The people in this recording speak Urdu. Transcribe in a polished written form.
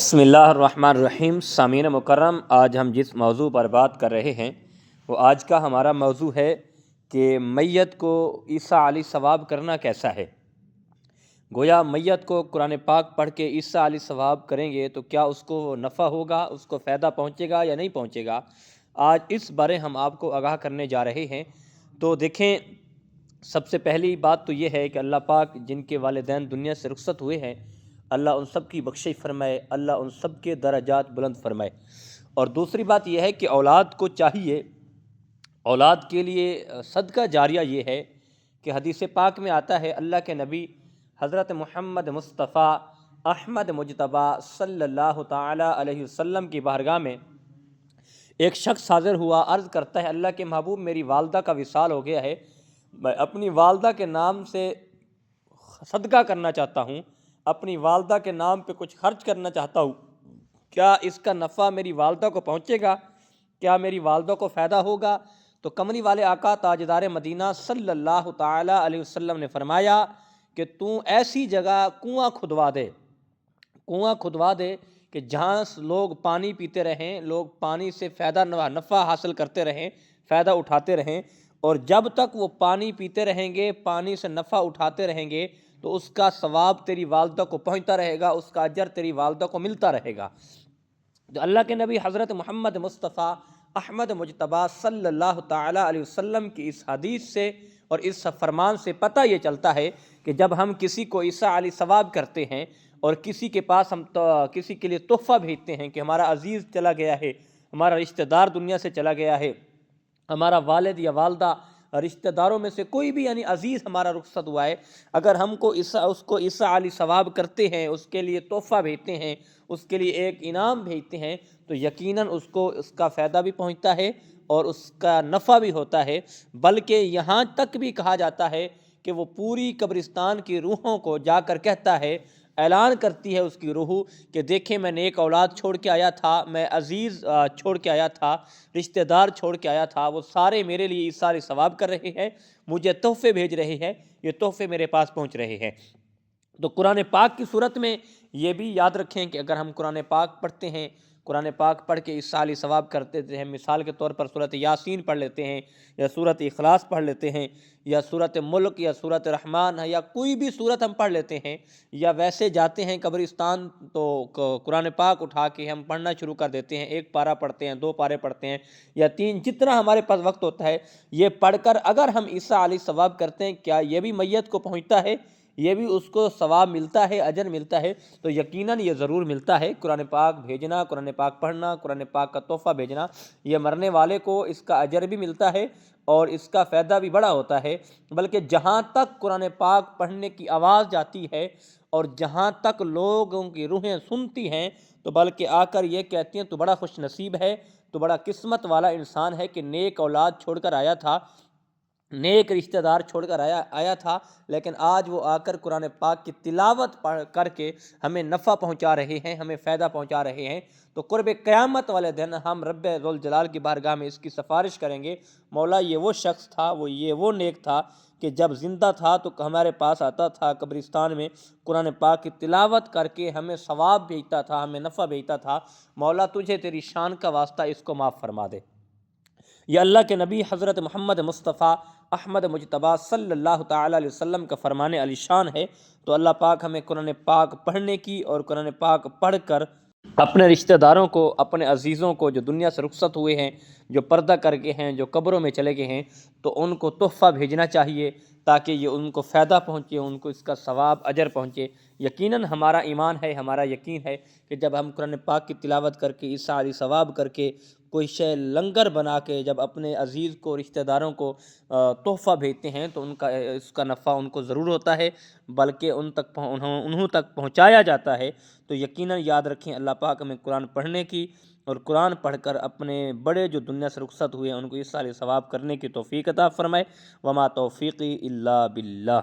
بسم اللہ الرحمن الرحیم۔ سامعین مکرم، آج ہم جس موضوع پر بات کر رہے ہیں وہ آج کا ہمارا موضوع ہے کہ میت کو عیسیٰ علیہ ثواب کرنا کیسا ہے۔ گویا میت کو قرآن پاک پڑھ کے عیسیٰ علیہ ثواب کریں گے تو کیا اس کو نفع ہوگا، اس کو فائدہ پہنچے گا یا نہیں پہنچے گا، آج اس بارے ہم آپ کو آگاہ کرنے جا رہے ہیں۔ تو دیکھیں، سب سے پہلی بات تو یہ ہے کہ اللہ پاک جن کے والدین دنیا سے رخصت ہوئے ہیں، اللہ ان سب کی بخشش فرمائے، اللہ ان سب کے درجات بلند فرمائے۔ اور دوسری بات یہ ہے کہ اولاد کو چاہیے، اولاد کے لیے صدقہ جاریہ یہ ہے کہ حدیث پاک میں آتا ہے، اللہ کے نبی حضرت محمد مصطفیٰ احمد مجتبیٰ صلی اللہ تعالی علیہ وسلم کی بارگاہ میں ایک شخص حاضر ہوا، عرض کرتا ہے، اللہ کے محبوب، میری والدہ کا وصال ہو گیا ہے، میں اپنی والدہ کے نام سے صدقہ کرنا چاہتا ہوں، اپنی والدہ کے نام پہ کچھ خرچ کرنا چاہتا ہوں، کیا اس کا نفع میری والدہ کو پہنچے گا، کیا میری والدہ کو فائدہ ہوگا؟ تو کملی والے آقا تاجدار مدینہ صلی اللہ تعالی علیہ وسلم نے فرمایا کہ تو ایسی جگہ کنواں کھدوا دے کہ جہاں لوگ پانی پیتے رہیں، لوگ پانی سے فائدہ نفع حاصل کرتے رہیں، فائدہ اٹھاتے رہیں، اور جب تک وہ پانی پیتے رہیں گے، پانی سے نفع اٹھاتے رہیں گے، تو اس کا ثواب تیری والدہ کو پہنچتا رہے گا، اس کا اجر تیری والدہ کو ملتا رہے گا۔ تو اللہ کے نبی حضرت محمد مصطفیٰ احمد مجتبیٰ صلی اللہ تعالی علیہ وسلم کی اس حدیث سے اور اس فرمان سے پتہ یہ چلتا ہے کہ جب ہم کسی کو عیسیٰ علیہ ثواب کرتے ہیں اور کسی کے پاس ہم کسی کے لیے تحفہ بھیجتے ہیں کہ ہمارا عزیز چلا گیا ہے، ہمارا رشتہ دار دنیا سے چلا گیا ہے، ہمارا والد یا والدہ رشتہ داروں میں سے کوئی بھی یعنی عزیز ہمارا رخصت ہوا ہے، اگر ہم کو اس کو عیسیٰ علیہ ثواب کرتے ہیں، اس کے لیے تحفہ بھیجتے ہیں، اس کے لیے ایک انعام بھیجتے ہیں، تو یقیناً اس کو اس کا فائدہ بھی پہنچتا ہے اور اس کا نفع بھی ہوتا ہے۔ بلکہ یہاں تک بھی کہا جاتا ہے کہ وہ پوری قبرستان کی روحوں کو جا کر کہتا ہے، اعلان کرتی ہے اس کی روح کہ دیکھیں، میں نیک اولاد چھوڑ کے آیا تھا، میں عزیز چھوڑ کے آیا تھا، رشتہ دار چھوڑ کے آیا تھا، وہ سارے میرے لیے عیسیٰ علیہ ثواب کر رہے ہیں، مجھے تحفے بھیج رہے ہیں، یہ تحفے میرے پاس پہنچ رہے ہیں۔ تو قرآن پاک کی صورت میں یہ بھی یاد رکھیں کہ اگر ہم قرآن پاک پڑھتے ہیں، قرآن پاک پڑھ کے عیسیٰ علیہ ثواب کرتے ہیں، مثال کے طور پر سورۃ یاسین پڑھ لیتے ہیں، یا سورۃ اخلاص پڑھ لیتے ہیں، یا سورۃ ملک یا سورۃ رحمان ہے، یا کوئی بھی سورت ہم پڑھ لیتے ہیں، یا ویسے جاتے ہیں قبرستان تو قرآن پاک اٹھا کے ہم پڑھنا شروع کر دیتے ہیں، ایک پارہ پڑھتے ہیں، 2 پارے پڑھتے ہیں، یا 3، جتنا ہمارے پاس وقت ہوتا ہے، یہ پڑھ کر اگر ہم عیسیٰ علیہ ثواب کرتے ہیں، کیا یہ بھی میت کو پہنچتا ہے، یہ بھی اس کو ثواب ملتا ہے، اجر ملتا ہے؟ تو یقیناً یہ ضرور ملتا ہے۔ قرآن پاک بھیجنا، قرآن پاک پڑھنا، قرآن پاک کا تحفہ بھیجنا، یہ مرنے والے کو اس کا اجر بھی ملتا ہے اور اس کا فائدہ بھی بڑا ہوتا ہے۔ بلکہ جہاں تک قرآن پاک پڑھنے کی آواز جاتی ہے اور جہاں تک لوگوں کی روحیں سنتی ہیں، تو بلکہ آ کر یہ کہتی ہیں، تو بڑا خوش نصیب ہے، تو بڑا قسمت والا انسان ہے کہ نیک اولاد چھوڑ کر آیا تھا، نیک رشتہ دار چھوڑ کر آیا تھا، لیکن آج وہ آ کر قرآن پاک کی تلاوت پڑھ کر کے ہمیں نفع پہنچا رہے ہیں، ہمیں فائدہ پہنچا رہے ہیں۔ تو قرب قیامت والے دن ہم رب ذوالجلال کی بارگاہ میں اس کی سفارش کریں گے، مولا یہ وہ شخص تھا، وہ نیک تھا کہ جب زندہ تھا تو ہمارے پاس آتا تھا قبرستان میں، قرآن پاک کی تلاوت کر کے ہمیں ثواب بھیجتا تھا، ہمیں نفع بھیجتا تھا، مولا تجھے تیری شان کا واسطہ اس کو معاف فرما دے۔ یہ اللہ کے نبی حضرت محمد مصطفیٰ احمد مجتبیٰ صلی اللہ تعالی علیہ وسلم کا فرمان علی شان ہے۔ تو اللہ پاک ہمیں قرآن پاک پڑھنے کی اور قرآن پاک پڑھ کر اپنے رشتہ داروں کو، اپنے عزیزوں کو جو دنیا سے رخصت ہوئے ہیں، جو پردہ کر کے ہیں، جو قبروں میں چلے گئے ہیں، تو ان کو تحفہ بھیجنا چاہیے تاکہ یہ ان کو فائدہ پہنچے، ان کو اس کا ثواب اجر پہنچے۔ یقیناً ہمارا ایمان ہے، ہمارا یقین ہے کہ جب ہم قرآن پاک کی تلاوت کر کے، عیسیٰ علیہ ثواب کر کے، کوئی شے لنگر بنا کے جب اپنے عزیز کو، رشتہ داروں کو تحفہ بھیجتے ہیں، تو ان کا اس کا نفع ان کو ضرور ہوتا ہے، بلکہ انہوں تک پہنچایا جاتا ہے۔ تو یقیناً یاد رکھیں، اللہ پاک ہمیں قرآن پڑھنے کی اور قرآن پڑھ کر اپنے بڑے جو دنیا سے رخصت ہوئے ہیں ان کو عیسیٰ علیہ ثواب کرنے کی توفیق عطا فرمائے۔ وما توفیقی الا باللہ۔